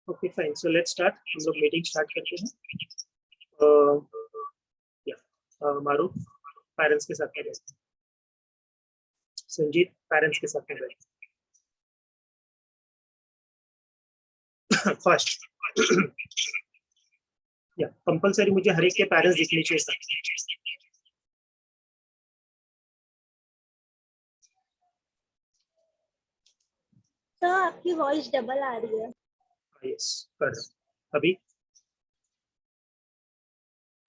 Okay fine, so let's start. हम लोग meeting start करते हैं। मारू पेरेंट्स के साथ में बैठते हैं। संजीत पेरेंट्स के साथ में बैठते फर्स्ट। या कंपलसरी मुझे हर एक के पेरेंट्स दिखने चाहिए सर। सर आपकी वॉइस डबल आ रही है। यस कर अभी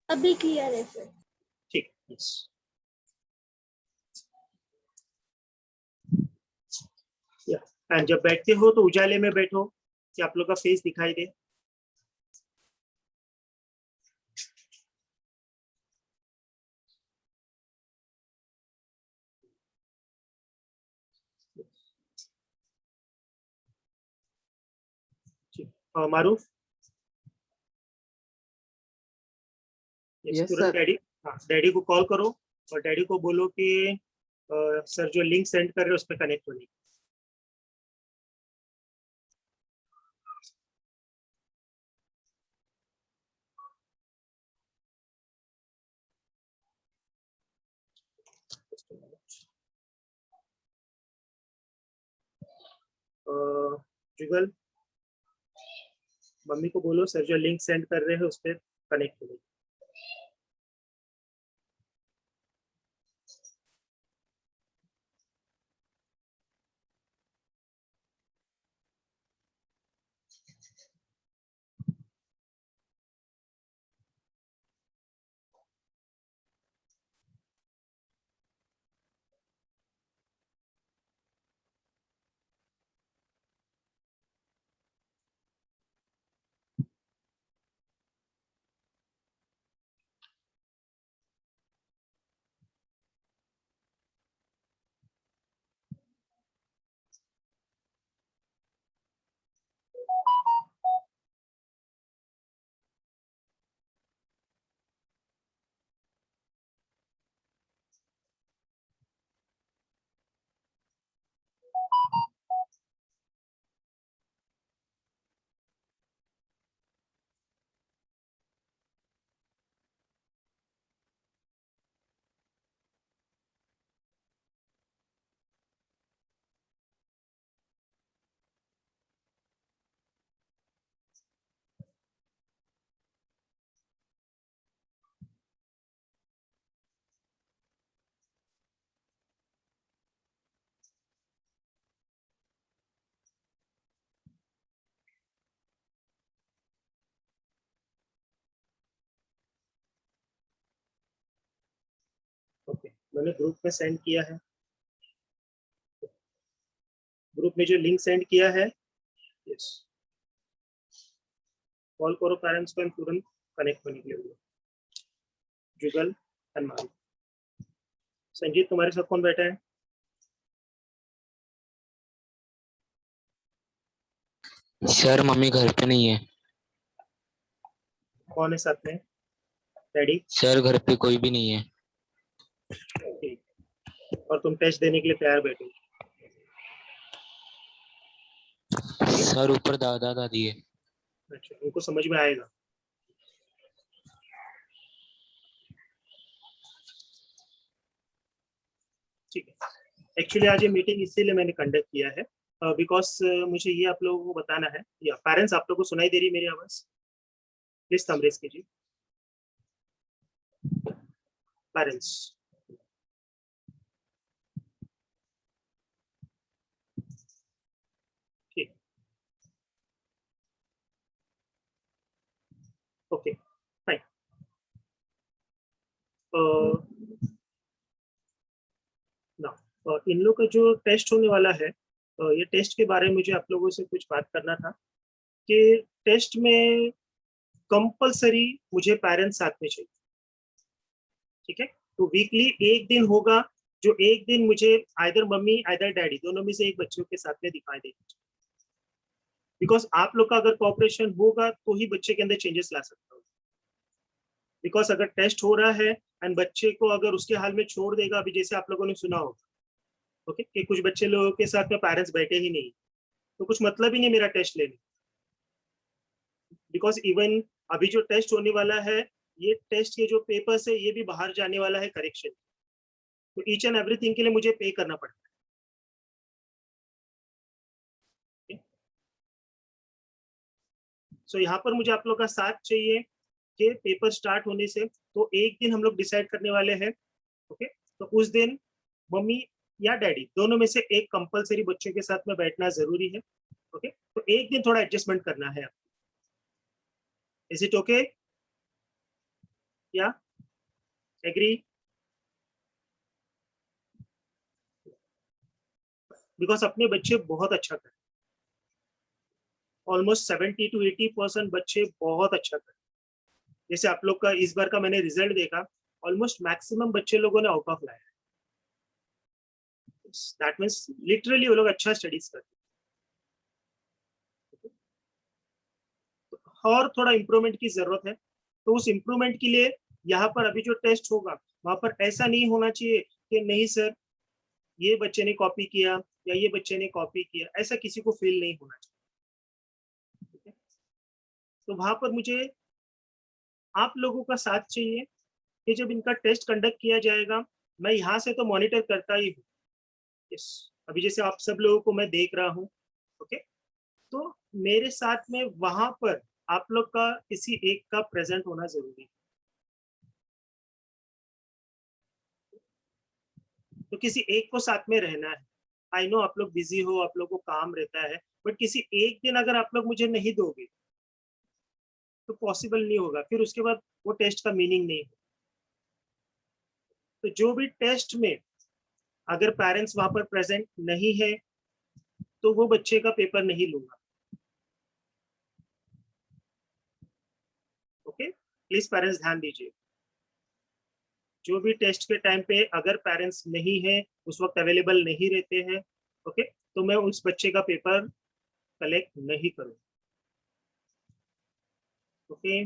अभी क्लियर है सर। ठीक, यस। या एंड जब बैठते हो तो उजाले में बैठो कि आप लोग का फेस दिखाई दे। मारू Yes, तुरंत sir. डैडी, हाँ डैडी को कॉल करो और डैडी को बोलो कि सर जो लिंक सेंड कर रहे हैं उस पर कनेक्ट होने। जुगल मम्मी को बोलो सर जो लिंक सेंड कर रहे हैं उस पर कनेक्ट होने। ओके, मैंने ग्रुप में सेंड किया है। ग्रुप में जो लिंक सेंड किया है, यस कॉल करो पेरेंट्स को तुरंत कनेक्ट होने के लिए। जुगल हनुमान। संजीत तुम्हारे साथ कौन बैठा है? सर मम्मी घर पे नहीं है। कौन है साथ में? डैडी? सर घर पे कोई भी नहीं है। ठीक, और तुम टेस्ट देने के लिए तैयार बैठो। सर ऊपर दादा दादी है। अच्छा, उनको समझ में आएगा। ठीक है, एक्चुअली आज ये मीटिंग इसीलिए मैंने कंडक्ट किया है बिकॉज मुझे ये आप लोगों को बताना है। या पेरेंट्स, आप लोगों को सुनाई दे रही है मेरी आवाज? प्लीज थंब रेज कीजिए पेरेंट्स। ठीक, ओके फाइन। ना इन लोग का जो टेस्ट होने वाला है, ये टेस्ट के बारे में मुझे आप लोगों से कुछ बात करना था कि टेस्ट में कंपलसरी मुझे पेरेंट्स साथ में चाहिए। ठीक है, तो वीकली एक दिन होगा जो एक दिन मुझे आइदर मम्मी आइदर डैडी दोनों में से एक बच्चों के साथ में दिखाई देगा। बिकॉज आप लोग का अगर कोऑपरेशन होगा तो ही बच्चे के अंदर चेंजेस ला सकता हूँ। बिकॉज अगर टेस्ट हो रहा है एंड बच्चे को अगर उसके हाल में छोड़ देगा, अभी जैसे आप लोगों ने सुना होगा ओके कि कुछ बच्चे लोगों के साथ में पेरेंट्स बैठे ही नहीं, तो कुछ मतलब ही नहीं मेरा टेस्ट लेने। बिकॉज इवन अभी जो टेस्ट होने वाला है, ये टेस्ट के जो पेपर्स है ये भी बाहर जाने वाला है करेक्शन, तो ईच एंड एवरीथिंग के लिए मुझे पे करना पड़ता है। सो यहाँ पर मुझे आप लोग का साथ चाहिए कि पेपर स्टार्ट होने से तो एक दिन हम लोग डिसाइड करने वाले हैं। ओके, तो उस दिन मम्मी या डैडी दोनों में से एक कंपलसरी बच्चों के साथ में बैठना जरूरी है। ओके, तो एक दिन थोड़ा एडजस्टमेंट करना है। Is it okay? या एग्री? बिकॉज अपने बच्चे बहुत अच्छा कर, ऑलमोस्ट 70 to 80% बच्चे बहुत अच्छा कर। जैसे आप लोग का इस बार का मैंने रिजल्ट देखा, ऑलमोस्ट मैक्सिमम बच्चे लोगों ने आउट ऑफ लाया है। दैट मीन्स लिटरली वो लोग अच्छा स्टडीज करते हैं। और थोड़ा इम्प्रूवमेंट की जरूरत है, तो उस इम्प्रूवमेंट के लिए यहाँ पर अभी जो टेस्ट होगा वहां पर ऐसा नहीं होना चाहिए कि नहीं सर ये बच्चे ने कॉपी किया या ये बच्चे ने कॉपी किया, ऐसा किसी को फील नहीं होना चाहिए। तो वहां पर मुझे आप लोगों का साथ चाहिए कि जब इनका टेस्ट कंडक्ट किया जाएगा, मैं यहाँ से तो मॉनिटर करता ही हूँ। यस, अभी जैसे आप सब लोगों को मैं देख रहा हूँ। ओके, तो मेरे साथ में वहां पर आप लोग का किसी एक का प्रेजेंट होना जरूरी है। तो किसी एक को साथ में रहना है। आई नो आप लोग बिजी हो, आप लोग को काम रहता है, बट किसी एक दिन अगर आप लोग मुझे नहीं दोगे तो पॉसिबल नहीं होगा, फिर उसके बाद वो टेस्ट का मीनिंग नहीं है। तो जो भी टेस्ट में अगर पेरेंट्स वहां पर प्रेजेंट नहीं है तो वो बच्चे का पेपर नहीं लूंगा। ओके, प्लीज पेरेंट्स ध्यान दीजिए। जो भी टेस्ट के टाइम पे अगर पेरेंट्स नहीं है, उस वक्त अवेलेबल नहीं रहते हैं, ओके, तो मैं उस बच्चे का पेपर कलेक्ट नहीं करूँ। ओके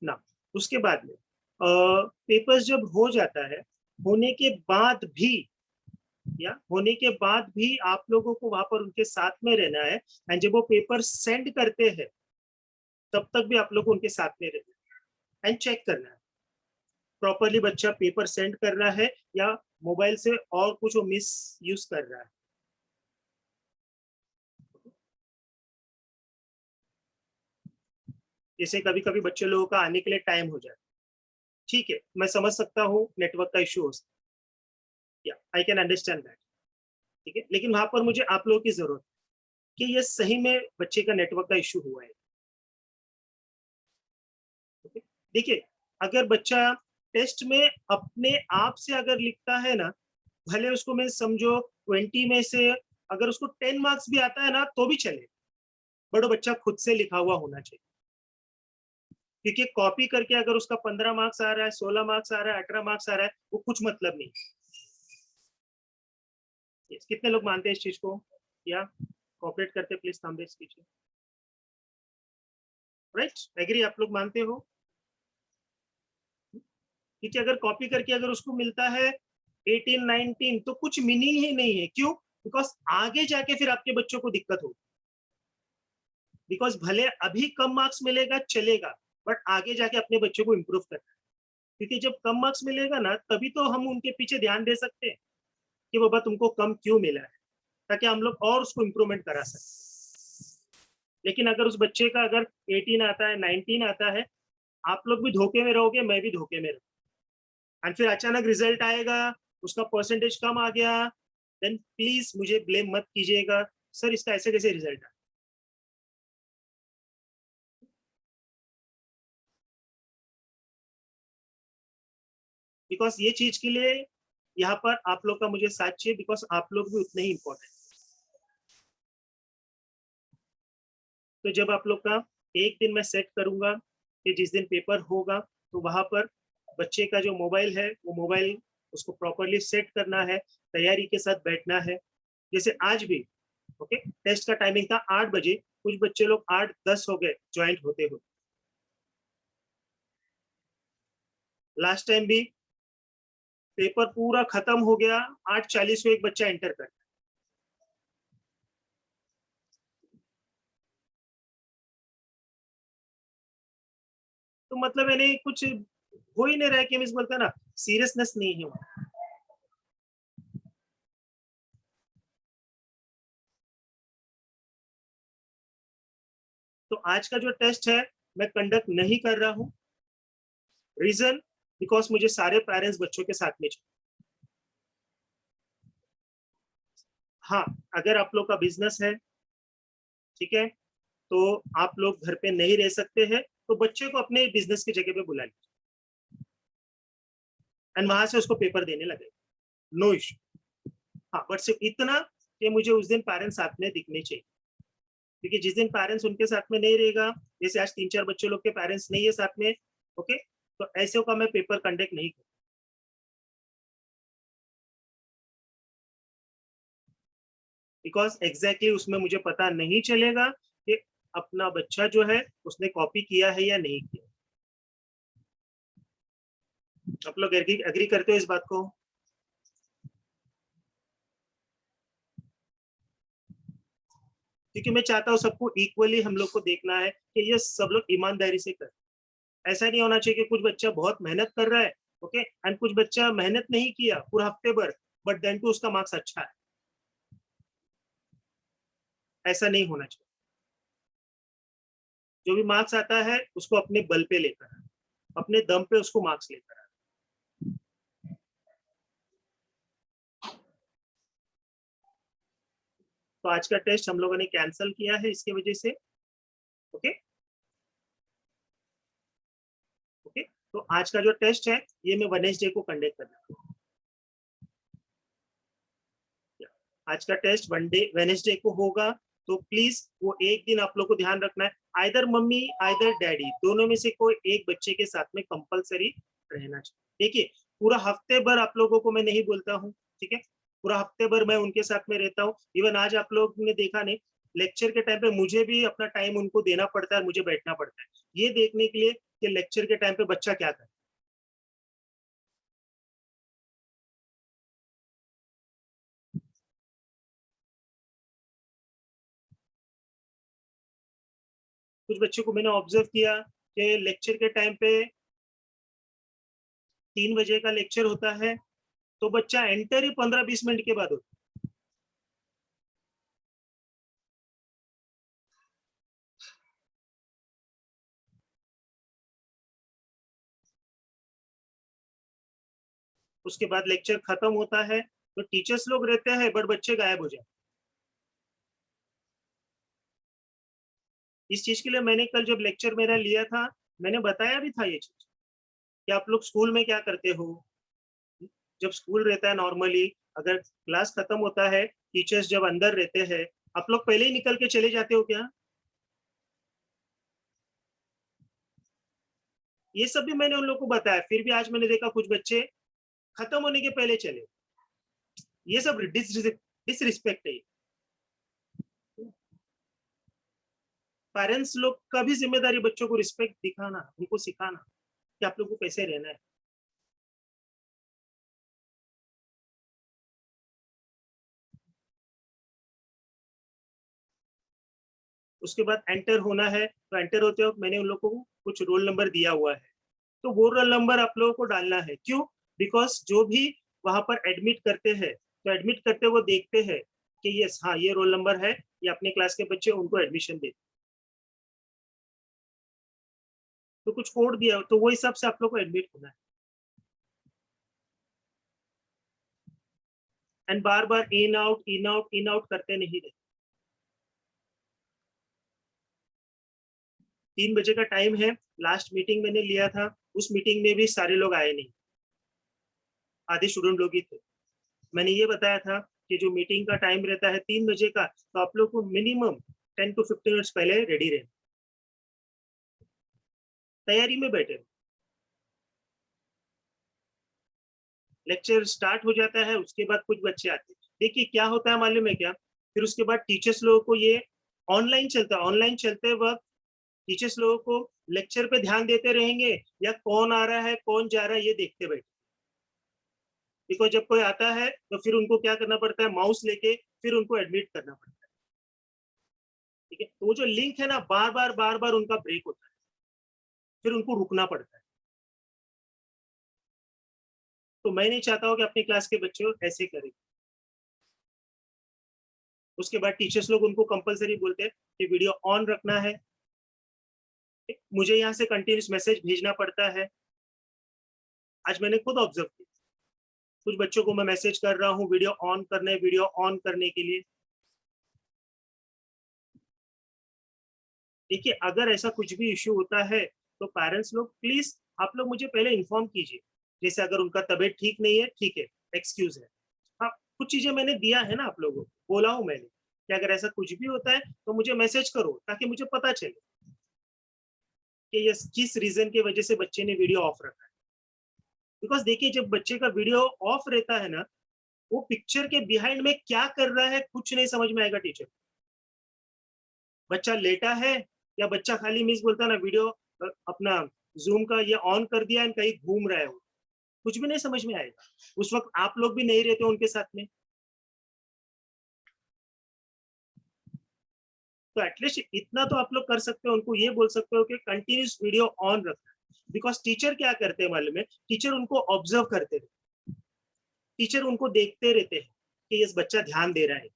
ना, उसके बाद में पेपर्स जब हो जाता है, होने के बाद भी होने के बाद भी आप लोगों को वहां पर उनके साथ में रहना है। एंड जब वो पेपर सेंड करते हैं तब तक भी आप लोग उनके साथ में रहना है एंड चेक करना है प्रॉपरली बच्चा पेपर सेंड कर रहा है या मोबाइल से और कुछ वो मिस यूज कर रहा है। जैसे कभी कभी बच्चे लोगों का आने के लिए टाइम हो जाए, ठीक है, मैं समझ सकता हूँ नेटवर्क का इश्यू हो सकता है, या आई कैन अंडरस्टैंड दैट, ठीक है, लेकिन वहां पर मुझे आप लोगों की जरूरत है कि ये सही में बच्चे का नेटवर्क का इश्यू हुआ है। देखिए, अगर बच्चा टेस्ट में अपने आप से अगर लिखता है ना, भले उसको मैं समझो 20 में से अगर उसको 10 मार्क्स भी आता है ना तो भी चले, बट बच्चा खुद से लिखा हुआ होना चाहिए। क्योंकि कॉपी करके अगर उसका 15 मार्क्स आ रहा है, 16 मार्क्स आ रहा है, 18 मार्क्स आ रहा है, वो कुछ मतलब नहीं। कितने लोग मानते हैं इस चीज को, या कॉपरेट करते प्लीज थंब रेज कीजिए। राइट, एग्री, आप लोग मानते हो? क्योंकि अगर कॉपी करके अगर उसको मिलता है 18 19 तो कुछ मीनिंग ही नहीं है। क्यों? बिकॉज आगे जाके फिर आपके बच्चों को दिक्कत होगी। बिकॉज भले अभी कम मार्क्स मिलेगा चलेगा, बट आगे जाके अपने बच्चों को इम्प्रूव करना है। क्योंकि जब कम मार्क्स मिलेगा ना तभी तो हम उनके पीछे ध्यान दे सकते हैं कि बाबा तुमको कम क्यों मिला है, ताकि हम लोग और उसको इम्प्रूवमेंट करा सकते। लेकिन अगर उस बच्चे का अगर 18 आता है, 19 आता है, आप लोग भी धोखे में रहोगे, मैं भी धोखे में रहूंगा, एंड फिर अचानक रिजल्ट आएगा, उसका परसेंटेज कम आ गया, देन प्लीज मुझे ब्लेम मत कीजिएगा, सर इसका ऐसे कैसे रिजल्ट आया। बिकॉज ये चीज के लिए यहाँ पर आप लोग का मुझे साथ चाहिए, बिकॉज आप लोग भी उतने ही इंपॉर्टेंट। तो जब आप लोग का एक दिन मैं सेट करूंगा कि जिस दिन पेपर होगा तो वहां पर बच्चे का जो मोबाइल है वो मोबाइल उसको प्रॉपरली सेट करना है, तैयारी के साथ बैठना है। जैसे आज भी ओके, टेस्ट का टाइमिंग था 8 बजे, कुछ बच्चे लोग 8:10 हो गए ज्वाइंट होते हुए। लास्ट टाइम भी पेपर पूरा खत्म हो गया, 8:40 को एक बच्चा एंटर कर, तो मतलब यानी कुछ हो ही नहीं रहा है कि मीन्स बोलते हैं ना सीरियसनेस नहीं है वहाँ। तो आज का जो टेस्ट है मैं कंडक्ट नहीं कर रहा हूँ। रीजन बिकॉज मुझे सारे पेरेंट्स बच्चों के साथ में चाहिए। हाँ, अगर आप लोग का बिजनेस है, ठीक है, तो आप लोग घर पे नहीं रह सकते हैं, तो बच्चे को अपने बिजनेस की जगह पे बुला लीजिए एंड वहां से उसको पेपर देने लगे, नो इशू। हाँ, बट सिर्फ इतना कि मुझे उस दिन पेरेंट्स साथ में दिखने चाहिए, क्योंकि जिस दिन पेरेंट्स उनके साथ में नहीं रहेगा, जैसे आज 3-4 बच्चे लोग के पेरेंट्स नहीं है साथ में, ओके, तो ऐसे का मैं पेपर कंडक्ट नहीं करूँ। बिकॉज एग्जैक्टली उसमें मुझे पता नहीं चलेगा कि अपना बच्चा जो है उसने कॉपी किया है या नहीं किया। आप लोग एग्री करते हो इस बात को? क्योंकि मैं चाहता हूँ सबको इक्वली हम लोग को देखना है कि ये सब लोग ईमानदारी से कर। ऐसा नहीं होना चाहिए कि कुछ बच्चा बहुत मेहनत कर रहा है, ओके, एंड कुछ बच्चा मेहनत नहीं किया पूरा हफ्ते भर, बट देन टू उसका मार्क्स अच्छा है। ऐसा नहीं होना चाहिए। जो भी मार्क्स आता है उसको अपने बल पे लेकर आए, अपने दम पे उसको मार्क्स लेकर आए। तो आज का टेस्ट हम लोगों ने कैंसिल किया है इसकी वजह से, ओके ओके। तो आज का जो टेस्ट है ये मैं वेडनेसडे को कंडक्ट करना है। आज का टेस्ट वेडनेसडे को होगा, तो प्लीज वो एक दिन आप लोग को ध्यान रखना है, आइदर मम्मी आइदर डैडी दोनों में से कोई एक बच्चे के साथ में कंपलसरी रहना चाहिए। देखिए, पूरा हफ्ते भर आप लोगों को मैं नहीं बोलता हूँ, ठीक है, पूरा हफ्ते भर मैं उनके साथ में रहता हूँ। इवन आज आप लोग ने देखा नहीं, लेक्चर के टाइम पे मुझे भी अपना टाइम उनको देना पड़ता है, मुझे बैठना पड़ता है ये देखने के लिए कि लेक्चर के टाइम पे बच्चा क्या करे। कुछ बच्चों को मैंने ऑब्जर्व किया कि लेक्चर के टाइम पे 3 बजे का लेक्चर होता है, तो बच्चा एंटर ही 15-20 मिनट के बाद होता है। उसके बाद लेक्चर खत्म होता है तो टीचर्स लोग रहते हैं बट बच्चे गायब हो जाते। इस चीज के लिए मैंने कल जब लेक्चर मेरा लिया था, मैंने बताया भी था ये चीज कि आप लोग स्कूल में क्या करते हो। जब स्कूल रहता है नॉर्मली, अगर क्लास खत्म होता है, टीचर्स जब अंदर रहते हैं, आप लोग पहले ही निकल के चले जाते हो क्या? ये सब भी मैंने उन लोग को बताया, फिर भी आज मैंने देखा कुछ बच्चे खत्म होने के पहले चले। ये सब डिसरिस्पेक्ट है। पेरेंट्स लोग का भी जिम्मेदारी बच्चों को रिस्पेक्ट दिखाना, उनको सिखाना कि आप लोग को कैसे रहना है। उसके बाद एंटर होना है, तो एंटर होते वक्त मैंने उन लोगों को कुछ रोल नंबर दिया हुआ है, तो वो रोल नंबर आप लोगों को डालना है। क्यों? बिकॉज जो भी वहां पर एडमिट करते हैं, तो एडमिट करते वो देखते हैं कि यस हाँ ये रोल नंबर है, ये अपने क्लास के बच्चे, उनको एडमिशन देते। तो कुछ कोड दिया तो वो हिसाब से आप लोग को एडमिट होना है। And bar bar in out in out in out करते नहीं रहे। 3 बजे का टाइम है, लास्ट मीटिंग मैंने लिया था, उस मीटिंग में भी सारे लोग आए नहीं, आधे स्टूडेंट लोग ही थे। मैंने ये बताया था कि जो मीटिंग का टाइम रहता है 3 बजे का, तो आप लोग को मिनिमम 10 to 15 मिनट्स पहले रेडी रहना, तैयारी में बैठे। लेक्चर स्टार्ट हो जाता है, उसके बाद कुछ बच्चे आते हैं। देखिए क्या होता है मालूम है क्या, फिर उसके बाद टीचर्स लोगों को ये ऑनलाइन चलता है, ऑनलाइन चलते वक्त टीचर्स लोगों को लेक्चर पे ध्यान देते रहेंगे या कौन आ रहा है कौन जा रहा है ये देखते बैठे। बिकॉज जब कोई आता है तो फिर उनको क्या करना पड़ता है, माउस लेके फिर उनको एडमिट करना पड़ता है, ठीक है। तो वो जो लिंक है ना, बार बार उनका ब्रेक होता है, फिर उनको रुकना पड़ता है। तो मैं नहीं चाहता हूँ कि अपनी क्लास के बच्चे ऐसे करें। उसके बाद टीचर्स लोग उनको कंपलसरी बोलते हैं कि वीडियो ऑन रखना है, मुझे यहाँ से कंटिन्यूस मैसेज भेजना पड़ता है। आज मैंने खुद ऑब्जर्व किया, कुछ बच्चों को मैं मैसेज कर रहा हूँ वीडियो ऑन करने के लिए। देखिए, अगर ऐसा कुछ भी इश्यू होता है तो पेरेंट्स लोग प्लीज आप लोग मुझे पहले इन्फॉर्म कीजिए। जैसे अगर उनका तबीयत ठीक नहीं है, ठीक है, एक्सक्यूज है। हाँ, कुछ चीजें मैंने दिया है ना, आप लोगों को बोला हूँ मैंने कि अगर ऐसा कुछ भी होता है तो मुझे मैसेज करो, ताकि मुझे पता चले कि ये किस रीजन की वजह से बच्चे ने वीडियो ऑफ रखा है। बिकॉज देखिए, जब बच्चे का वीडियो ऑफ रहता है ना, वो पिक्चर के बिहाइंड में क्या कर रहा है कुछ नहीं समझ में आएगा टीचर। बच्चा लेटा है या बच्चा खाली मिस बोलता ना वीडियो अपना जूम का ये ऑन कर दिया एंड कहीं घूम रहा है, वो कुछ भी नहीं समझ में आएगा। उस वक्त आप लोग भी नहीं रहते उनके साथ में, तो एटलीस्ट इतना तो आप लोग कर सकते हो, उनको ये बोल सकते हो कि कंटिन्यूस वीडियो ऑन रखना। बिकॉज टीचर क्या करते हैं मालूम है, टीचर उनको ऑब्जर्व करते रहते, टीचर उनको देखते रहते हैं कि ये बच्चा ध्यान दे रहा है।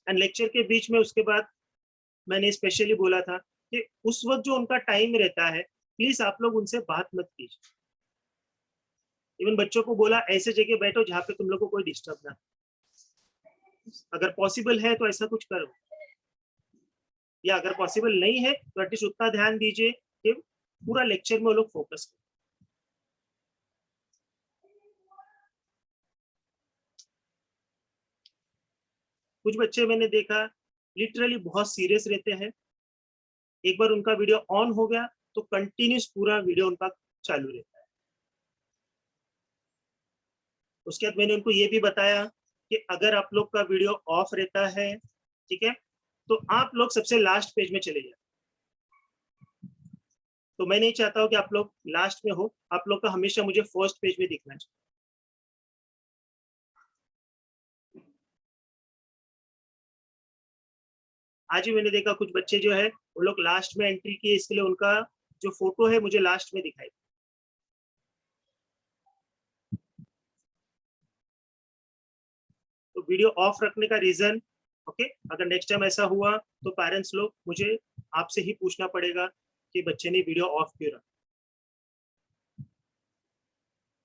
एंड लेक्चर के बीच में उसके बाद मैंने स्पेशली बोला था कि उस वक्त जो उनका टाइम रहता है, प्लीज आप लोग उनसे बात मत कीजिए। इवन बच्चों को बोला ऐसे जगह बैठो जहाँ पे तुम लोग को कोई डिस्टर्ब ना, अगर पॉसिबल है तो ऐसा कुछ करो, या अगर पॉसिबल नहीं है तो एटलीस्ट उतना ध्यान दीजिए कि पूरा लेक्चर में वो लोग फोकस करें। कुछ बच्चे मैंने देखा लिटरली बहुत सीरियस रहते हैं, एक बार उनका वीडियो ऑन हो गया तो कंटिन्यूस पूरा वीडियो उनका चालू रहता है। उसके बाद मैंने उनको ये भी बताया कि अगर आप लोग का वीडियो ऑफ रहता है, ठीक है, तो आप लोग सबसे लास्ट पेज में चले जाए। तो मैं नहीं चाहता हूँ कि आप लोग लास्ट में हो, आप लोग का हमेशा मुझे फर्स्ट पेज में दिखना चाहिए। आज ही मैंने देखा कुछ बच्चे जो है वो लोग लास्ट में एंट्री किए, इसके लिए उनका जो फोटो है मुझे लास्ट में दिखाई। तो वीडियो ऑफ रखने का रीजन, ओके, अगर नेक्स्ट टाइम ऐसा हुआ तो पेरेंट्स लोग मुझे आपसे ही पूछना पड़ेगा कि बच्चे ने वीडियो ऑफ क्यों रखा,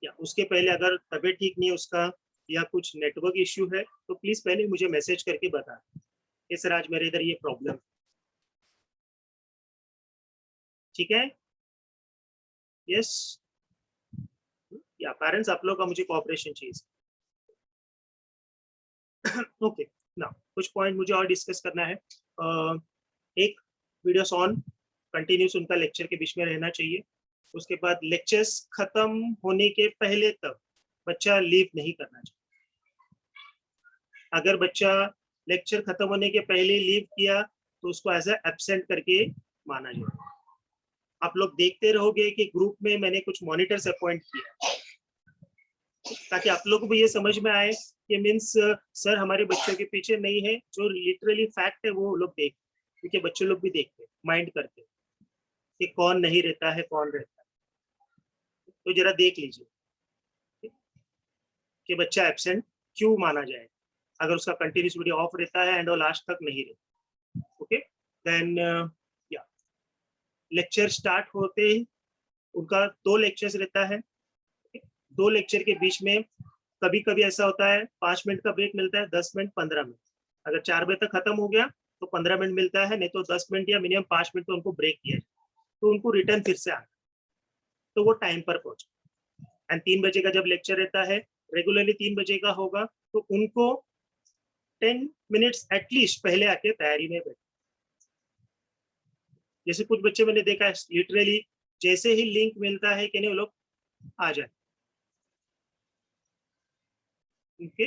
या उसके पहले अगर तबीयत ठीक नहीं है उसका या कुछ नेटवर्क इश्यू है तो प्लीज पहले मुझे मैसेज करके बता कि सर आज मेरे इधर ये प्रॉब्लम, ठीक है। यस, या पेरेंट्स आप लोग का मुझे कोऑपरेशन चाहिए। ओके, ना कुछ पॉइंट मुझे और डिस्कस करना है। एक, वीडियोस ऑन कंटिन्यूस उनका लेक्चर के बीच में रहना चाहिए। उसके बाद लेक्चर्स खत्म होने के पहले तक बच्चा लीव नहीं करना चाहिए। अगर बच्चा लेक्चर खत्म होने के पहले लीव किया तो उसको एज एब्सेंट करके माना जाएगा। आप लोग देखते रहोगे कि ग्रुप में मैंने कुछ मॉनिटर्स अपॉइंट किया, ताकि आप लोग को भी ये समझ में आए कि मीन्स सर हमारे बच्चों के पीछे नहीं है, जो लिटरली फैक्ट है वो लोग देख, क्योंकि बच्चे लोग भी देखते माइंड करते कि कौन नहीं रहता है कौन रहता है। तो जरा देख लीजिए कि बच्चा एब्सेंट क्यों माना जाए अगर उसका कंटिन्यूस वीडियो ऑफ रहता है एंड वो लास्ट तक नहीं रहता। ओके, देन या लेक्चर स्टार्ट होते ही उनका 2 लेक्चर्स रहता है। 2 लेक्चर के बीच में कभी कभी ऐसा होता है 5 मिनट का ब्रेक मिलता है, 10 मिनट 15 मिनट। अगर 4 बजे तक खत्म हो गया तो 15 मिनट मिलता है, नहीं तो 10 मिनट या मिनिमम 5 मिनट तो उनको ब्रेक किया जाए, तो उनको रिटर्न फिर से आना, तो वो टाइम पर पहुंचे। एंड 3 बजे का जब लेक्चर रहता है, रेगुलरली 3 बजे का होगा, तो उनको 10 मिनट्स एटलीस्ट पहले आके तैयारी में बैठ। जैसे कुछ बच्चे मैंने देखा है लिटरली जैसे ही लिंक मिलता है कि नहीं वो लोग आ जाए। Okay,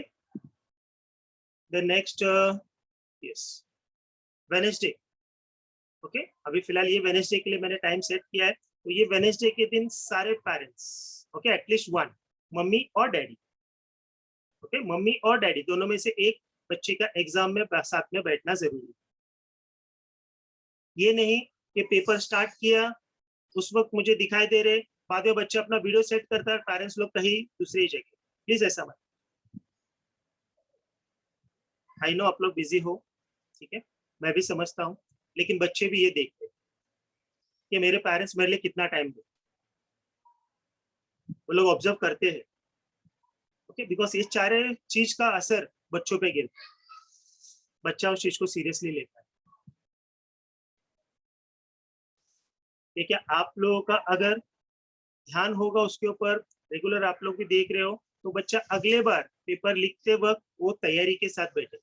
the next, yes, Wednesday. Okay, अभी फिलहाल ये वेडनेसडे के लिए मैंने टाइम सेट किया है, तो ये वेडनेसडे के दिन सारे पेरेंट्स, ओके, एटलीस्ट 1, मम्मी और डैडी, ओके, मम्मी और डैडी दोनों में से एक बच्चे का एग्जाम में साथ में बैठना जरूरी है। ये नहीं कि पेपर स्टार्ट किया, उस वक्त मुझे दिखाई दे रहे, बाद में बच्चा अपना वीडियो सेट करता है, पेरेंट्स लोग कहीं दूसरी जगह। प्लीज ऐसा मत। आई नो आप लोग बिजी हो, ठीक है, मैं भी समझता हूँ, लेकिन बच्चे भी ये देखते हैं कि मेरे पेरेंट्स मेरे लिए कितना टाइम दे, वो लोग ऑब्जर्व करते हैं। ओके, बिकॉज ये सारे चीज का असर बच्चों पे गिरता है, बच्चा उस चीज को सीरियसली लेता है। ठीक है, आप लोगों का अगर ध्यान होगा उसके ऊपर, रेगुलर आप लोग भी देख रहे हो, तो बच्चा अगले बार पेपर लिखते वक्त वो तैयारी के साथ बैठे।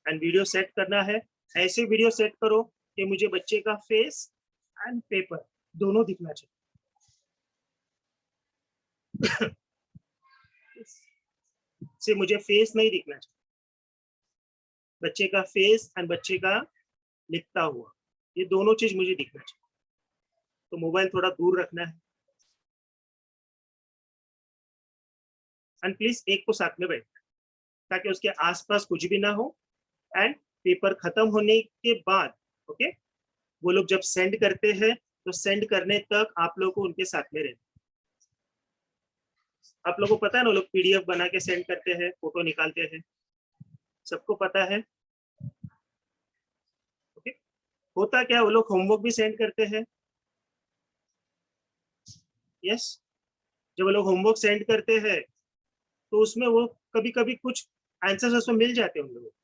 एंड वीडियो सेट करना है, ऐसे वीडियो सेट करो कि मुझे बच्चे का फेस एंड पेपर दोनों दिखना चाहिए। से मुझे फेस नहीं दिखना चाहिए, बच्चे का फेस एंड बच्चे का लिखता हुआ, ये दोनों चीज मुझे दिखना चाहिए। तो मोबाइल थोड़ा दूर रखना है, एंड प्लीज एक को साथ में बैठना है ताकि उसके आसपास कुछ भी ना हो। एंड पेपर खत्म होने के बाद ओके, वो लोग जब सेंड करते हैं तो सेंड करने तक आप लोगों को उनके साथ में रहना। आप लोगों को पता है ना, लोग पीडीएफ बना के सेंड करते हैं, फोटो निकालते हैं, सबको पता है। ओके, होता क्या, वो लोग होमवर्क भी सेंड करते हैं। यस, जब वो लोग होमवर्क सेंड करते हैं तो उसमें वो कभी कभी कुछ आंसर्स उसमें मिल जाते हैं उन लोगों को।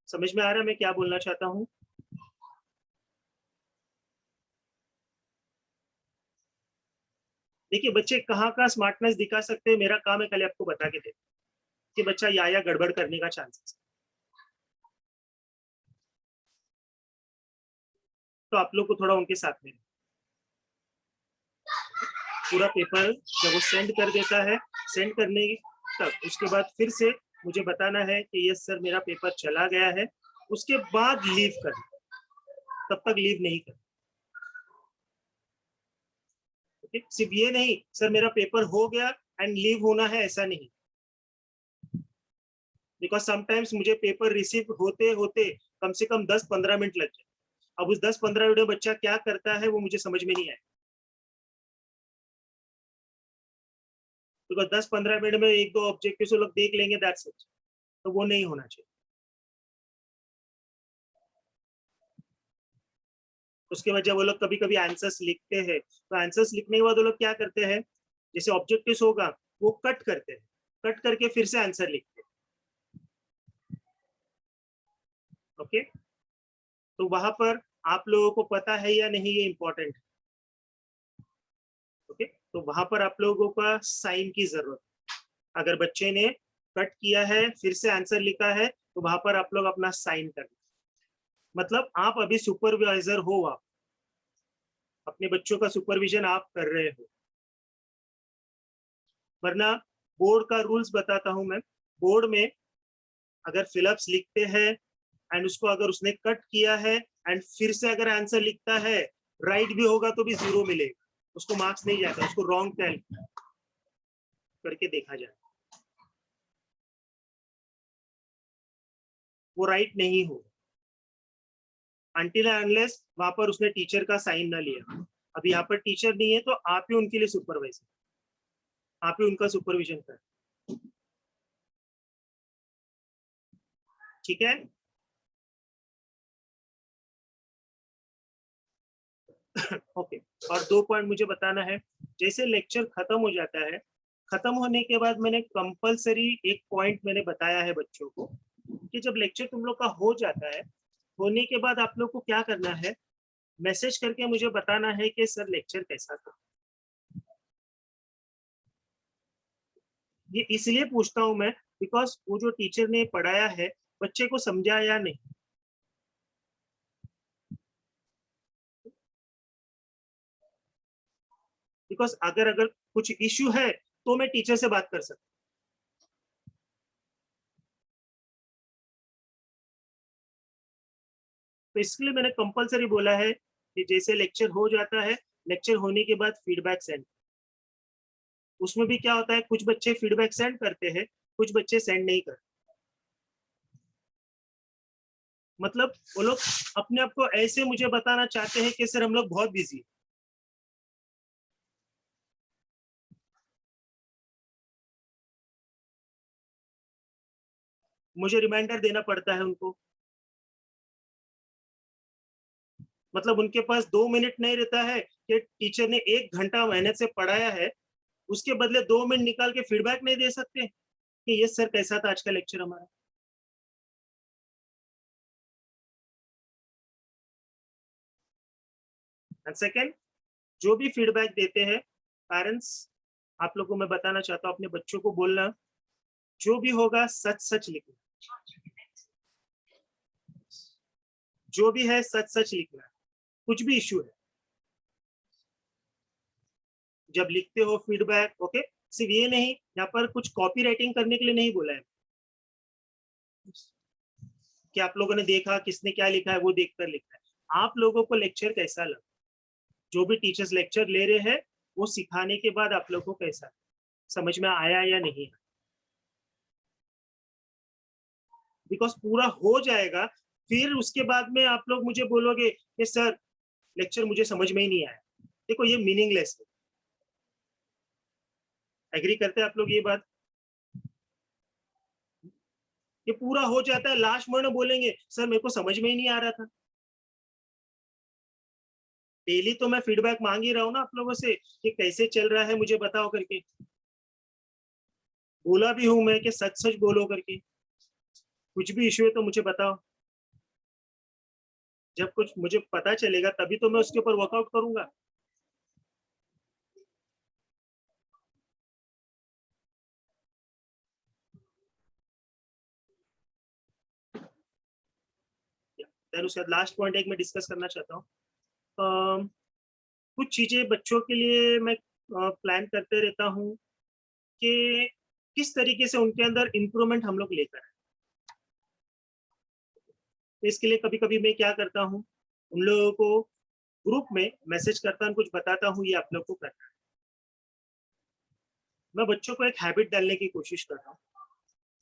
समझ में आ रहा है मैं क्या बोलना चाहता हूँ? देखिए, बच्चे कहाँ का स्मार्टनेस दिखा सकते हैं, मेरा काम है कल आपको बता के दे कि बच्चा या गड़बड़ करने का चांसेस। तो आप लोग को थोड़ा उनके साथ में, पूरा पेपर जब वो सेंड कर देता है, सेंड करने तक उसके बाद फिर से मुझे बताना है कि यस सर मेरा पेपर चला गया है, उसके बाद लीव कर, तब तक लीव नहीं कर। ओके, सिर्फ ये नहीं सर मेरा पेपर हो गया एंड लीव होना है, ऐसा नहीं। बिकॉज समटाइम्स मुझे पेपर रिसीव होते होते कम से कम 10-15 मिनट लग जाए। अब उस 10-15 मिनट में बच्चा क्या करता है वो मुझे समझ में नहीं आया, बिकॉज 10-15 मिनट में एक दो ऑब्जेक्टिव से लोग देख लेंगे, दैट्स इट। तो वो नहीं होना चाहिए। उसके बाद जब वो लोग कभी कभी आंसर्स लिखते हैं, तो आंसर्स लिखने के बाद वो लोग क्या करते हैं, जैसे ऑब्जेक्टिव्स होगा वो कट करते हैं, कट करके फिर से आंसर लिखते हैं। ओके, तो वहां पर आप लोगों को पता है या नहीं, ये इंपॉर्टेंट है। ओके, तो वहां पर आप लोगों का साइन की जरूरत है। अगर बच्चे ने कट किया है फिर से आंसर लिखा है तो वहां पर आप लोग अपना साइन करना, मतलब आप अभी सुपरवाइजर हो, आप अपने बच्चों का सुपरविजन आप कर रहे हो। वरना बोर्ड का रूल्स बताता हूं मैं, बोर्ड में अगर फिलअप्स लिखते हैं एंड उसको अगर उसने कट किया है एंड फिर से अगर आंसर लिखता है, राइट भी होगा तो भी 0 मिलेगा, उसको मार्क्स नहीं जाता, उसको रॉन्ग टेल करके देखा जाए, वो राइट नहीं हो अनटिल अनलेस वहां पर उसने टीचर का साइन ना लिया। अब यहाँ पर टीचर नहीं है तो आप ही उनके लिए सुपरवाइजर, आप ही उनका सुपरविजन कर। ठीक है, ओके। और 2 पॉइंट मुझे बताना है, जैसे लेक्चर खत्म हो जाता है, खत्म होने के बाद मैंने कंपलसरी एक पॉइंट मैंने बताया है बच्चों को कि जब लेक्चर तुम लोग का हो जाता है, होने के बाद आप लोग को क्या करना है, मैसेज करके मुझे बताना है कि सर लेक्चर कैसा था। ये इसलिए पूछता हूं मैं बिकॉज वो जो टीचर ने पढ़ाया है बच्चे को समझा या नहीं। बिकॉज अगर अगर कुछ इश्यू है तो मैं टीचर से बात कर सकता हूँ। तो इसलिए मैंने कंपलसरी बोला है कि जैसे लेक्चर हो जाता है, लेक्चर होने के बाद फीडबैक सेंड। उसमें भी क्या होता है, कुछ बच्चे फीडबैक सेंड करते हैं, कुछ बच्चे सेंड नहीं करते। मतलब वो लोग अपने आप को ऐसे मुझे बताना चाहते हैं कि सर हम लोग बहुत बिजी हैं। मुझे रिमाइंडर देना पड़ता है उनको, मतलब उनके पास 2 मिनट नहीं रहता है कि टीचर ने 1 घंटा मेहनत से पढ़ाया है, उसके बदले 2 मिनट निकाल के फीडबैक नहीं दे सकते कि ये सर कैसा था आज का लेक्चर हमारा। एंड सेकेंड, जो भी फीडबैक देते हैं पेरेंट्स, आप लोगों को मैं बताना चाहता हूँ अपने बच्चों को बोलना, जो भी होगा सच सच लिखना, जो भी है सच सच लिखना, कुछ भी इश्यू है जब लिखते हो फीडबैक, ओके, सिर्फ ये नहीं, यहाँ पर कुछ कॉपी राइटिंग करने के लिए नहीं बोला है कि आप लोगों ने देखा किसने क्या लिखा है वो देखकर लिखना है। आप लोगों को लेक्चर कैसा लगा, जो भी टीचर्स लेक्चर ले रहे हैं वो सिखाने के बाद आप लोगों को कैसा समझ में आया या नहीं, बिकॉज पूरा हो जाएगा, फिर उसके बाद में आप लोग मुझे बोलोगे कि सर लेक्चर मुझे समझ में ही नहीं आया। देखो ये मीनिंगलेस है। एग्री करते हैं आप लोग ये बात? ये पूरा हो जाता है, लास्ट में बोलेंगे सर मेरे को समझ में ही नहीं आ रहा था। डेली तो मैं फीडबैक मांग ही रहा हूँ ना आप लोगों से कि कैसे चल रहा है मुझे बताओ करके, बोला भी हूं मैं कि सच सच बोलो करके, कुछ भी इश्यू है तो मुझे बताओ। जब कुछ मुझे पता चलेगा तभी तो मैं उसके ऊपर वर्कआउट करूंगा। देन उसके बाद लास्ट पॉइंट एक मैं डिस्कस करना चाहता हूँ। कुछ चीजें बच्चों के लिए मैं प्लान करते रहता हूँ कि किस तरीके से उनके अंदर इम्प्रूवमेंट हम लोग लेकर आए। तो इसके लिए कभी कभी मैं क्या करता हूँ, उन लोगों को ग्रुप में मैसेज करता हूँ, कुछ बताता हूँ, ये आप लोग को करना है। मैं बच्चों को एक हैबिट डालने की कोशिश कर रहा हूँ।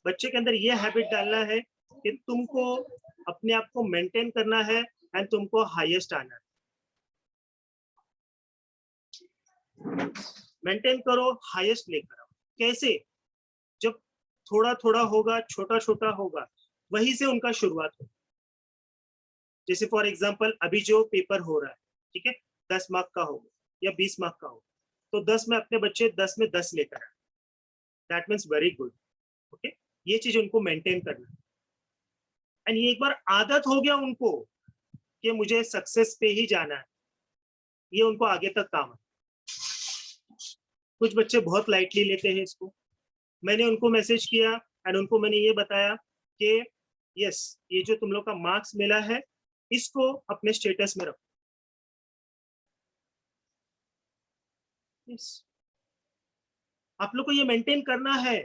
बच्चे के अंदर ये हैबिट डालना है कि तुमको अपने आप को मेंटेन करना है एंड तुमको हाईएस्ट आना है। मेंटेन करो, हाईएस्ट लेकर आओ। कैसे? जब थोड़ा थोड़ा होगा, छोटा छोटा होगा, वहीं से उनका शुरुआत हो। जैसे फॉर एग्जांपल अभी जो पेपर हो रहा है, ठीक है, 10 मार्क का होगा या 20 मार्क का होगा, तो 10 में अपने बच्चे 10 में 10 लेकर आए, that means very good. Okay, ये चीज उनको मेंटेन करना। एंड ये एक बार आदत हो गया उनको कि मुझे सक्सेस पे ही जाना है, ये उनको आगे तक काम है। कुछ बच्चे बहुत लाइटली लेते हैं इसको। मैंने उनको मैसेज किया एंड उनको मैंने ये बताया कि यस, ये जो तुम लोग का मार्क्स मिला है इसको अपने स्टेटस में रखो। yes. आप लोग को ये मेंटेन करना है,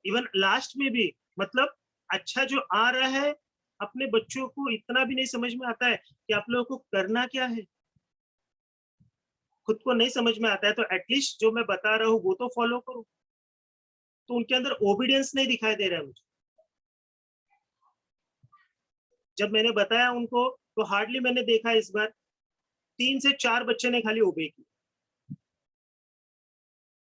इवन लास्ट में भी। मतलब अच्छा जो आ रहा है, अपने बच्चों को इतना भी नहीं समझ में आता है कि आप लोगों को करना क्या है, खुद को नहीं समझ में आता है, तो एटलीस्ट जो मैं बता रहा हूँ वो तो फॉलो करो। तो उनके अंदर ओबीडियंस नहीं दिखाई दे रहा है मुझे। जब मैंने बताया उनको तो हार्डली मैंने देखा इस बार 3 से 4 बच्चे ने खाली ओबे की।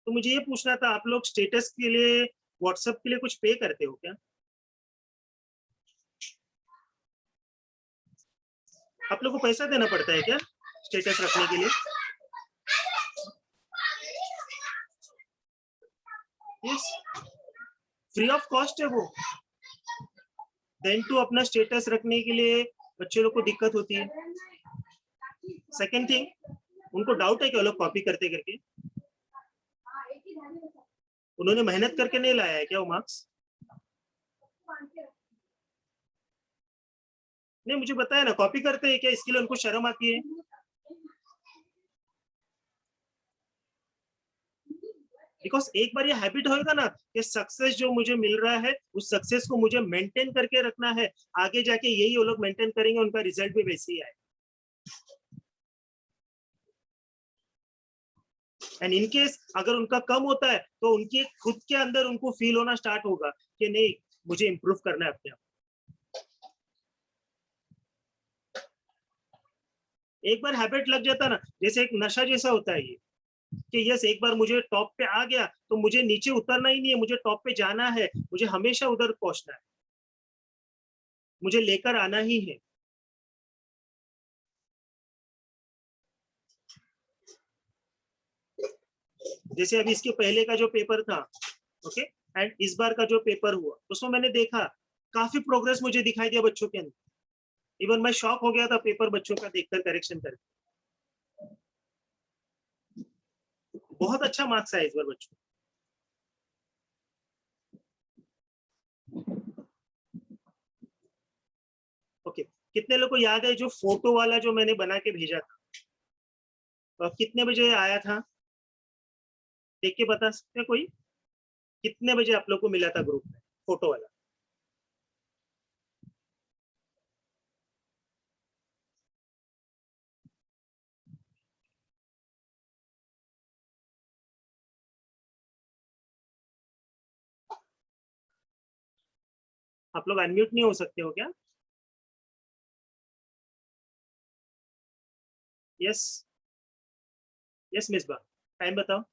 तो मुझे ये पूछना था, आप लोग स्टेटस के लिए, व्हाट्सएप के लिए कुछ पे करते हो क्या? आप लोग को पैसा देना पड़ता है क्या स्टेटस रखने के लिए? यस, फ्री ऑफ कॉस्ट है वो। देन टू अपना स्टेटस रखने के लिए बच्चे लोग को दिक्कत होती है। सेकेंड थिंग, उनको डाउट है कि वो लोग कॉपी करते करके, उन्होंने मेहनत करके नहीं लाया है क्या वो मार्क्स? नहीं, मुझे बताया ना, कॉपी करते हैं क्या, इसके लिए उनको शर्म आती है? बिकॉज एक बार ये हैबिट होएगा ना कि सक्सेस जो मुझे मिल रहा है उस सक्सेस को मुझे मेंटेन करके रखना है, आगे जाके यही वो लोग मेंटेन करेंगे, उनका रिजल्ट भी वैसे ही आए। एंड इन केस अगर उनका कम होता है तो उनके खुद के अंदर उनको फील होना स्टार्ट होगा कि नहीं, मुझे इंप्रूव करना है अपने आप। एक बार हैबिट लग जाता ना, जैसे एक नशा जैसा होता है ये, कि यस एक बार मुझे टॉप पे आ गया तो मुझे नीचे उतरना ही नहीं है, मुझे टॉप पे जाना है, मुझे हमेशा उधर पहुंचना है, मुझे लेकर आना ही है। जैसे अभी इसके पहले का जो पेपर था, ओके, एंड इस बार का जो पेपर हुआ उसमें मैंने देखा काफी प्रोग्रेस मुझे दिखाई दिया बच्चों के अंदर। इवन मैं शॉक हो गया था पेपर बच्चों का देखकर, करेक्शन करके। बहुत अच्छा मार्क्स आया इस बार बच्चों। ओके, कितने लोग को याद है जो फोटो वाला जो मैंने बना के भेजा था, तो कितने बजे आया था, देख के बता सकते हैं कोई? कितने बजे आप लोग को मिला था ग्रुप में फोटो वाला? आप लोग अनम्यूट नहीं हो सकते हो क्या? यस, यस मिसबा, टाइम बताओ।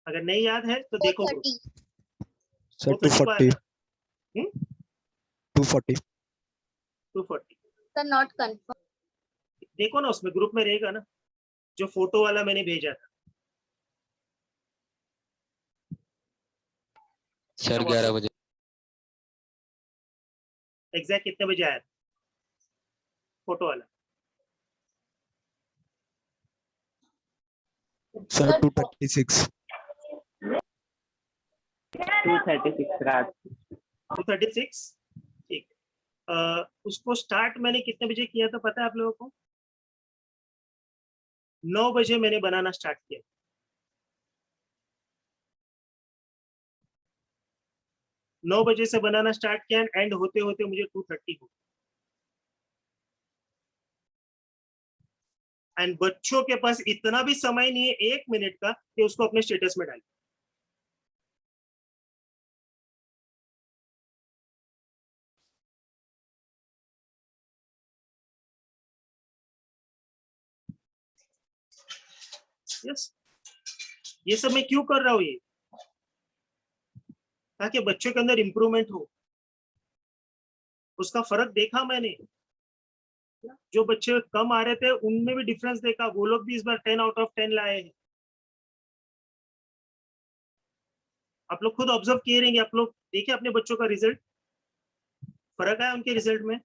अगर नहीं याद है तो देखो ग्रुप। 4:30. सर 4:30 को आया 240 था। 240 2:40। Sir, not confirmed. देखो ना उसमें ग्रुप में रहेगा ना, जो फोटो वाला मैंने भेजा था। सर 11 बजे। एग्जैक्ट कितने बजे आया था फोटो वाला? सर 236 2:36 रात। 2:36, ठीक। उसको स्टार्ट मैंने कितने बजे किया था पता है आप लोगों को? 9 बजे मैंने बनाना स्टार्ट किया। 9 बजे से बनाना स्टार्ट किया, एंड होते होते मुझे 2:30 हो। एंड बच्चों के पास इतना भी समय नहीं है 1 मिनट का कि उसको अपने स्टेटस में डाले। यस, ये सब मैं क्यों कर रहा हूं ये? ताकि बच्चों के अंदर इंप्रूवमेंट हो। उसका फर्क देखा मैंने, जो बच्चे कम आ रहे थे उनमें भी डिफरेंस देखा, वो लोग भी इस बार 10 आउट ऑफ 10 लाए हैं। आप लोग खुद ऑब्जर्व किए रहेंगे, आप लोग देखिए अपने बच्चों का रिजल्ट, फर्क आया उनके रिजल्ट में।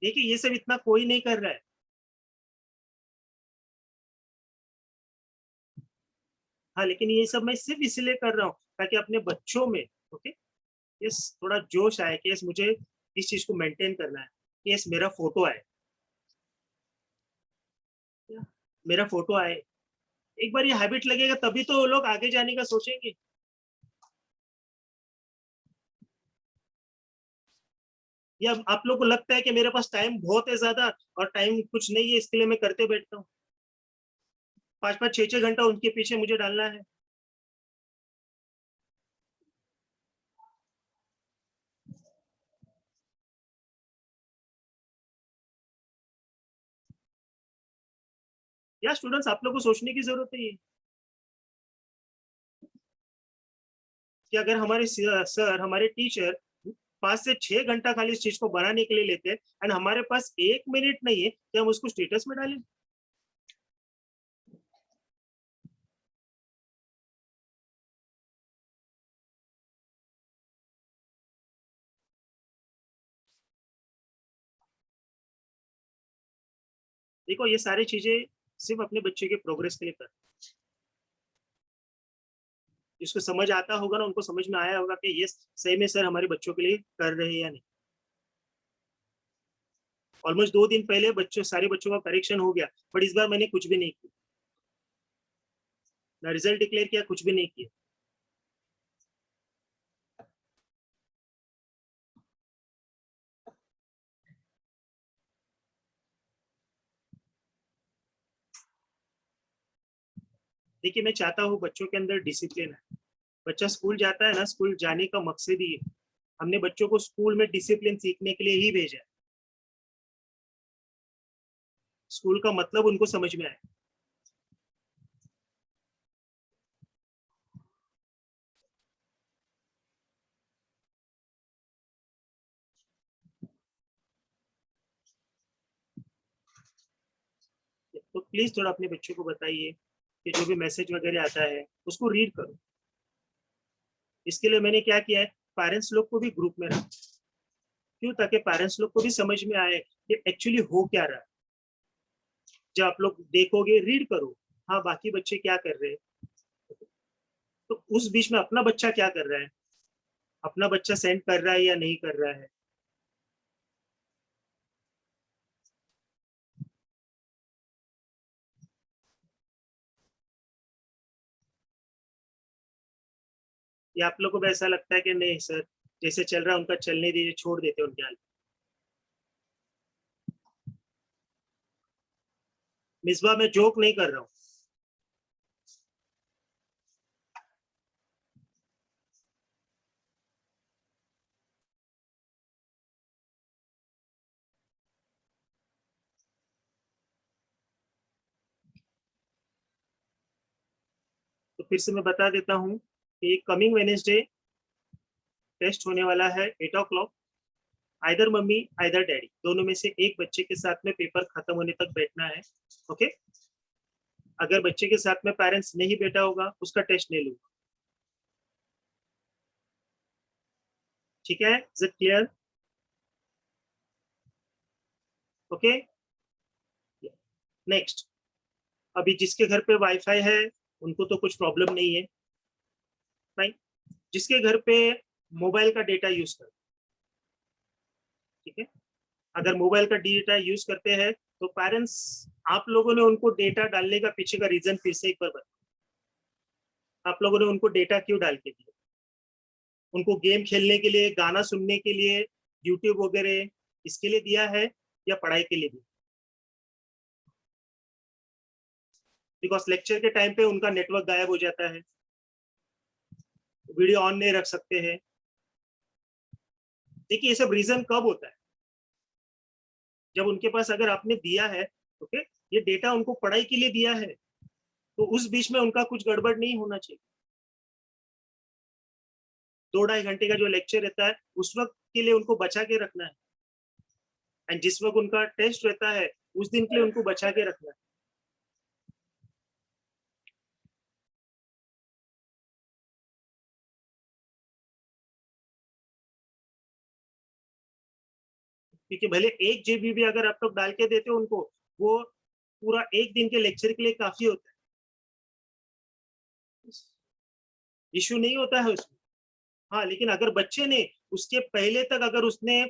देखिए ये सब इतना कोई नहीं कर रहा है। हाँ, लेकिन ये सब मैं सिर्फ इसलिए कर रहा हूँ ताकि अपने बच्चों में, ओके, यस, थोड़ा जोश आए कि यस मुझे इस चीज को मेंटेन करना है, कि यस मेरा फोटो आए, मेरा फोटो आए। एक बार ये हैबिट लगेगा तभी तो लोग आगे जाने का सोचेंगे। या आप लोग को लगता है कि मेरे पास टाइम बहुत है ज्यादा और टाइम कुछ नहीं है, इसके लिए मैं करते बैठता हूँ, 5-5 6-6 घंटा उनके पीछे मुझे डालना है। या स्टूडेंट्स आप लोग को सोचने की जरूरत है ये, कि अगर हमारे सर, हमारे टीचर 5 से 6 घंटा खाली इस चीज को बनाने के लिए लेते हैं, एंड हमारे पास 1 मिनट नहीं है कि हम उसको स्टेटस में डालें। देखो ये सारी चीजें सिर्फ अपने बच्चे के प्रोग्रेस के लिए कर, जिसको समझ आता होगा ना, उनको समझ में आया होगा कि ये सही में सर हमारे बच्चों के लिए कर रहे हैं या नहीं। ऑलमोस्ट 2 दिन पहले बच्चों, सारे बच्चों का करेक्शन हो गया, बट इस बार मैंने कुछ भी नहीं किया, ना रिजल्ट डिक्लेयर किया, कुछ भी नहीं किया। देखिए मैं चाहता हूँ बच्चों के अंदर डिसिप्लिन है। बच्चा स्कूल जाता है ना, स्कूल जाने का मकसद ही है, हमने बच्चों को स्कूल में डिसिप्लिन सीखने के लिए ही भेजा है। स्कूल का मतलब उनको समझ में आए। तो प्लीज थोड़ा अपने बच्चों को बताइए कि जो भी मैसेज वगैरह आता है उसको रीड करो। इसके लिए मैंने क्या किया है, पेरेंट्स लोग को भी ग्रुप में रखा। क्यों? ताकि पेरेंट्स लोग को भी समझ में आए कि एक्चुअली हो क्या रहा है। जब आप लोग देखोगे, रीड करो, हाँ बाकी बच्चे क्या कर रहे हैं, तो उस बीच में अपना बच्चा क्या कर रहा है, अपना बच्चा सेंड कर रहा है या नहीं कर रहा है। या आप लोगों को भी ऐसा लगता है कि नहीं सर, जैसे चल रहा है उनका चलने दीजिए, छोड़ देते उनके हाल। मिसबा मैं जोक नहीं कर रहा हूँ। तो फिर से मैं बता देता हूँ कि कमिंग वेनेसडे टेस्ट होने वाला है 8 o'clock। Either mummy either daddy, दोनों में से एक बच्चे के साथ में पेपर खत्म होने तक बैठना है। ओके, अगर बच्चे के साथ में पेरेंट्स नहीं बैठा होगा उसका टेस्ट नहीं लूंगा। ठीक है, is it clear? Okay, next. अभी जिसके घर पे वाईफाई है उनको तो कुछ प्रॉब्लम नहीं है, राइट? जिसके घर पे मोबाइल का डेटा यूज कर, ठीक है, अगर मोबाइल का डेटा यूज करते हैं तो पेरेंट्स, आप लोगों ने उनको डेटा डालने का पीछे का रीजन फिर से एक बार बताओ। आप लोगों ने उनको डेटा क्यों डाल के दिया? उनको गेम खेलने के लिए, गाना सुनने के लिए, यूट्यूब वगैरह इसके लिए दिया है या पढ़ाई के लिए दिया? बिकॉज लेक्चर के टाइम पे उनका नेटवर्क गायब हो जाता है, वीडियो ऑन नहीं रख सकते हैं। देखिए ये सब रीजन कब होता है, जब उनके पास, अगर आपने दिया है, ओके, ये डेटा उनको पढ़ाई के लिए दिया है, तो उस बीच में उनका कुछ गड़बड़ नहीं होना चाहिए। 2-2.5 घंटे का जो लेक्चर रहता है उस वक्त के लिए उनको बचा के रखना है, एंड जिस वक्त उनका टेस्ट रहता है उस दिन के लिए उनको बचा के रखना है। क्योंकि भले 1 GB भी अगर आप लोग डाल के देते हो उनको, वो पूरा एक दिन के लेक्चर के लिए काफी होता है, इश्यू नहीं होता है उसमें। हाँ, लेकिन अगर बच्चे ने उसके पहले तक अगर उसने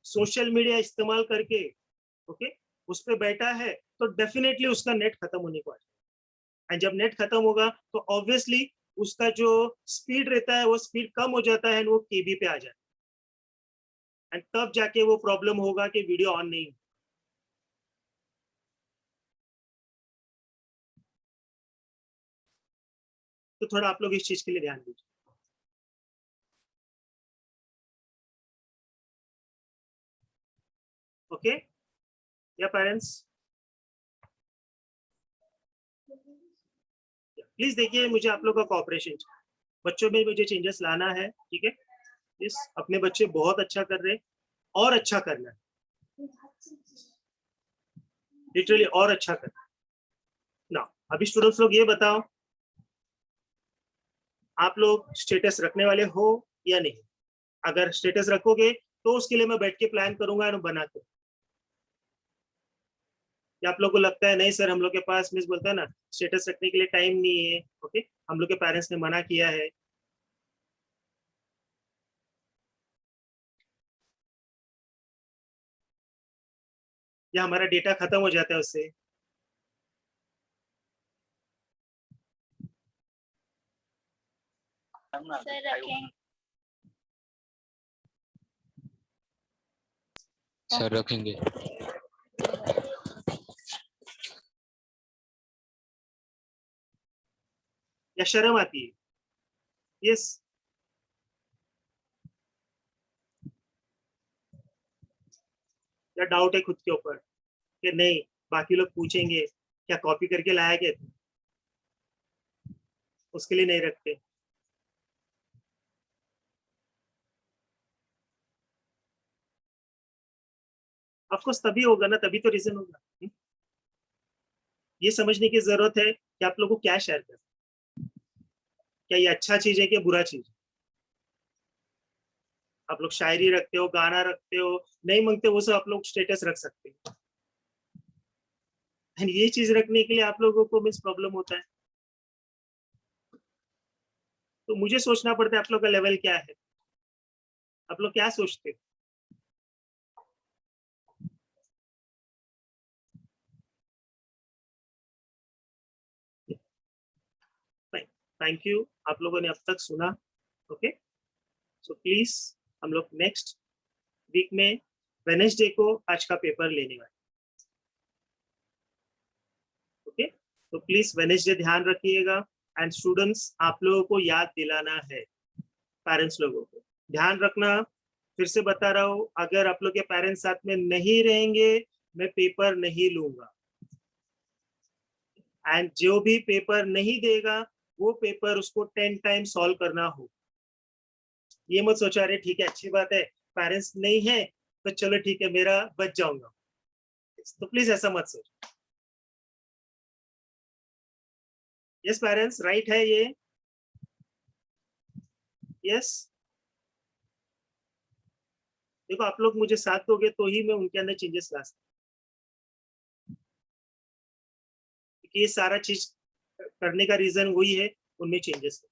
सोशल मीडिया इस्तेमाल करके, ओके, उस पर बैठा है तो डेफिनेटली उसका नेट खत्म होने को आ जाएगा। एंड जब नेट खत्म होगा तो ऑब्वियसली उसका जो स्पीड रहता है वो स्पीड कम हो जाता है, वो केबी पे आ जाता है, एंड तब जाके वो प्रॉब्लम होगा कि वीडियो ऑन नहीं। तो थोड़ा आप लोग इस चीज के लिए ध्यान दीजिए। ओके, या पेरेंट्स प्लीज देखिए, मुझे आप लोग का कोऑपरेशन चाहिए, बच्चों में मुझे चेंजेस लाना है, ठीक है? प्लीज, अपने बच्चे बहुत अच्छा कर रहे हैं और अच्छा करना है, लिटरली और अच्छा करना है ना। अभी स्टूडेंट्स लोग ये बताओ, आप लोग स्टेटस रखने वाले हो या नहीं? अगर स्टेटस रखोगे तो उसके लिए मैं बैठ के प्लान करूंगा और बना के। या आप लोग को लगता है नहीं सर, हम लोग के पास, मिस बोलता है ना, स्टेटस रखने के लिए टाइम नहीं है, ओके, हम लोग के पेरेंट्स ने मना किया है। या हमारा डेटा खत्म हो जाता है उससे। सर रखें। सर रखेंगे। या शर्म आती है? यस, या डाउट है खुद के ऊपर कि नहीं बाकी लोग पूछेंगे क्या कॉपी करके लाया क्या तू, उसके लिए नहीं रखते? ऑफकोर्स तभी होगा ना, तभी तो रीजन होगा। ये समझने की जरूरत है कि आप लोगों को क्या शेयर कर, क्या ये अच्छा चीज है कि बुरा चीज है। आप लोग शायरी रखते हो, गाना रखते हो, नहीं मांगते वो सब आप लोग स्टेटस रख सकते हो। And ये चीज रखने के लिए आप लोगों को मीन्स प्रॉब्लम होता है, तो मुझे सोचना पड़ता है आप लोग का लेवल क्या है, आप लोग क्या सोचते हो। थैंक यू, आप लोगों ने अब तक सुना। ओके, सो प्लीज हम लोग नेक्स्ट वीक में वेनेसडे को आज का पेपर लेने वाले। ओके, तो प्लीज वेनेसडे ध्यान रखिएगा। एंड स्टूडेंट्स आप लोगों को याद दिलाना है, पेरेंट्स लोगों को ध्यान रखना। फिर से बता रहा हूँ, अगर आप लोग के पेरेंट्स साथ में नहीं रहेंगे मैं पेपर नहीं लूंगा। एंड जो भी पेपर नहीं देगा वो पेपर उसको 10 टाइम सॉल्व करना हो। ये मत सोचा अरे ठीक है अच्छी बात है पेरेंट्स नहीं है तो चलो ठीक है मेरा बच जाऊंगा, तो प्लीज ऐसा मत सोचो। यस पेरेंट्स, राइट है ये? यस, देखो आप लोग मुझे साथ दोगे तो ही मैं उनके अंदर चेंजेस ला सकता हूं। क्योंकि ये सारा चीज करने का रीजन वही है, उनमें चेंजेस है।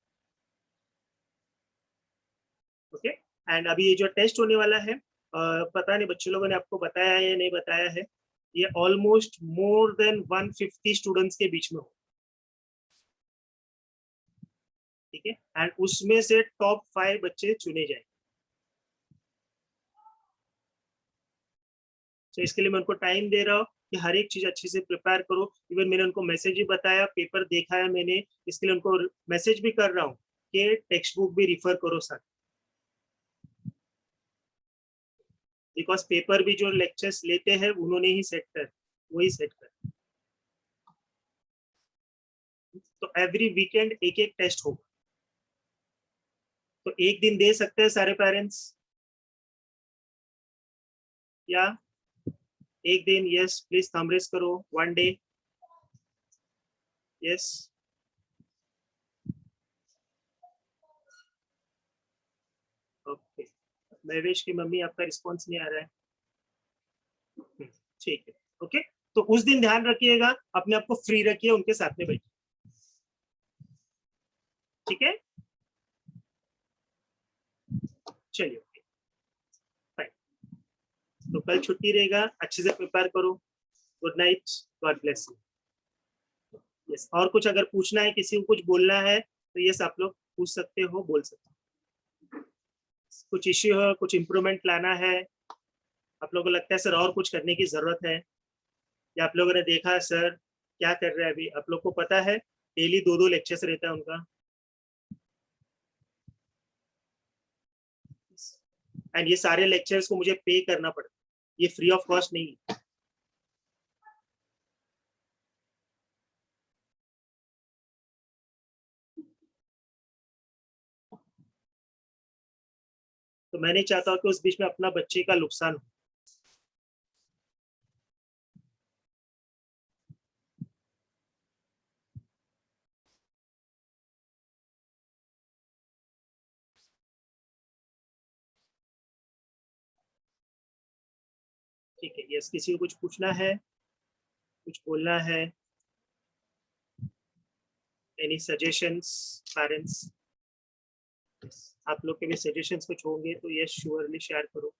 ओके, एंड अभी ये जो टेस्ट होने वाला है पता नहीं बच्चे लोगों ने आपको बताया है या नहीं बताया है, ये ऑलमोस्ट मोर देन 150 स्टूडेंट्स के बीच में हो। ठीक है, एंड उसमें से टॉप 5 बच्चे चुने जाएंगे। तो इसके लिए मैं उनको टाइम दे रहा हूँ कि हर एक चीज अच्छे से प्रिपेयर करो। इवन मैंने उनको मैसेज भी बताया, पेपर देखा है मैंने, इसके लिए उनको मैसेज भी कर रहा हूँ कि टेक्स्ट बुक भी रिफर करो साथ, बिकॉज पेपर भी जो लेक्चर्स लेते हैं उन्होंने ही सेट कर, वही सेट कर। तो एवरी वीकेंड एक एक टेस्ट होगा, तो एक दिन दे सकते हैं सारे पेरेंट्स, या एक दिन? यस प्लीज थंब रेज करो, one day. Yes, okay. Mahwish की मम्मी आपका रिस्पॉन्स नहीं आ रहा है, ठीक है। ओके, तो उस दिन ध्यान रखिएगा अपने आप को फ्री रखिए, उनके साथ में बैठिए, ठीक है? चलिए फाइन, तो कल छुट्टी रहेगा, अच्छे से प्रिपेयर करो। Good night, God bless you. Yes, और कुछ अगर पूछना है, किसी को कुछ बोलना है तो यस आप लोग पूछ सकते हो, बोल सकते हो। कुछ इश्यू है, कुछ इम्प्रूवमेंट लाना है, आप लोगों को लगता है सर और कुछ करने की जरूरत है, या आप लोगों ने देखा सर क्या कर रहे हैं अभी, आप लोग को पता है डेली 2-2 लेक्चर्स रहता है उनका, एंड ये सारे लेक्चर्स को मुझे पे करना पड़ता है, ये फ्री ऑफ कॉस्ट नहीं है। तो मैं नहीं चाहता हूँ कि उस बीच में अपना बच्चे का नुकसान हो। ठीक है, यस, किसी को कुछ पूछना है, कुछ बोलना है, एनी सजेशंस पेरेंट्स? आप लोग के भी सजेशंस कुछ होंगे तो यस श्योरली शेयर करो।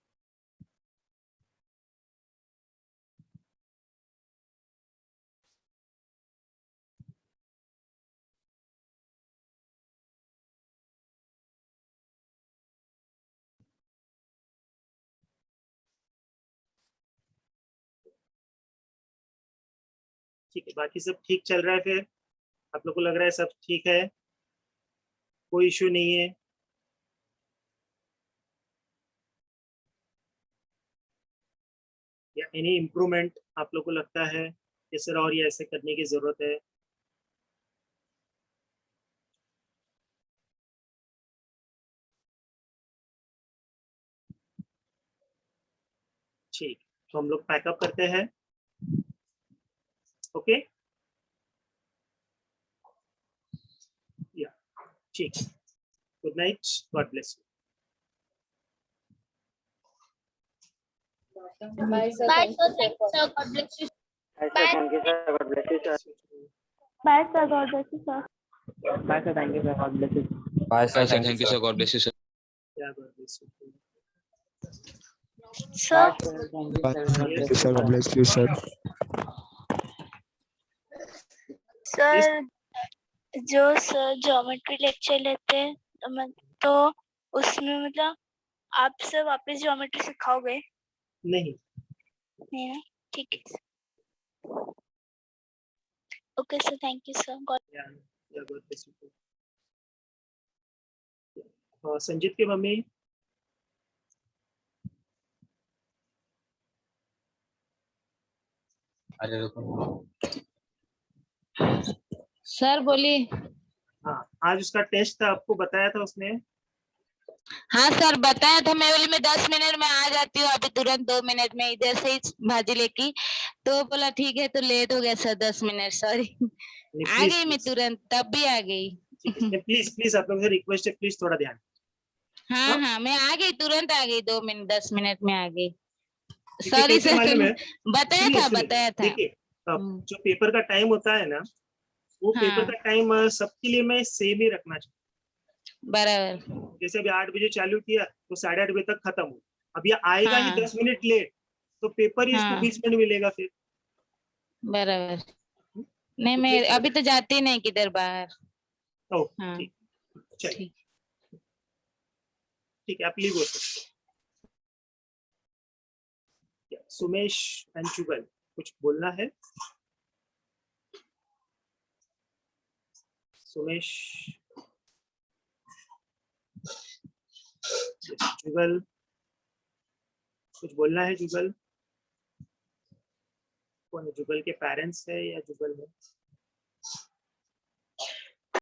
ठीक है, बाकी सब ठीक चल रहा है फिर? आप लोग को लग रहा है सब ठीक है? कोई इश्यू नहीं है? या एनी इम्प्रूवमेंट आप लोग को लगता है कि सर और ये ऐसे करने की जरूरत है? ठीक, तो हम लोग पैकअप करते हैं। ओके, या ठीक, good night, God bless you. Bye, sir. Thank you, sir. God bless you. Thank you, sir. God bless you, sir. Bye, sir. God bless you, sir. Bye, sir. Thank you, sir. God bless you. Bye sir, thank you sir, God bless you sir. या God bless you. Sir, Bye, sir. Thank you, Bye. sir. God Thank bless you, sir. God bless you, sir. sir, जो sir geometry lecture लेते हैं तो उसमें मतलब आप sir वापस geometry सिखाओगे? नहीं, नहीं ना? ठीक है। Okay sir, thank you sir. या गॉड ब्लेस यू। संजीत की मम्मी, अरे रुको, सर बोलिए। हाँ आज उसका टेस्ट था, आपको बताया था उसने? हाँ सर बताया था, मैं बोली मैं 10 मिनट में आ जाती हूँ, अभी तुरंत 2 मिनट में इधर से ही भाजी लेके, तो बोला ठीक है, तो लेट हो गया सर 10 मिनट, सॉरी। आ गई मैं तुरंत, तब भी आ गई। प्लीज प्लीज आप लोगों से रिक्वेस्ट है, प्लीज थोड़ा ध्यान। हाँ हाँ मैं आ गई, तुरंत आ गई, 2 मिनट 10 मिनट में आ गई। देखिए सॉरी कैसे सर, मालूम है? बताया सुनिए था सुनिए, बताया था। देखिए जो पेपर का टाइम होता है ना, वो पेपर हाँ का टाइम सबके लिए मैं सेम ही रखना चाहिए। बराबर जैसे अभी 8 बजे चालू किया तो 8:30 बजे तक खत्म हो। अब ये आएगा ही हाँ 10 मिनट लेट, तो पेपर ही इसको हाँ 20 मिनट मिलेगा फिर। बराबर। नहीं तो मैं please अभी तो जाती नहीं किधर बाहर। ओ हाँ ठीक, चलिए ठीक। ठीक है, आप लीव हो सकते हैं। सुमेश एंड जुगल, कुछ बोलना है? सुमेश, जुगल, कुछ बोलना है? जुगल कौन है? जुगल के पेरेंट्स है या जुगल है?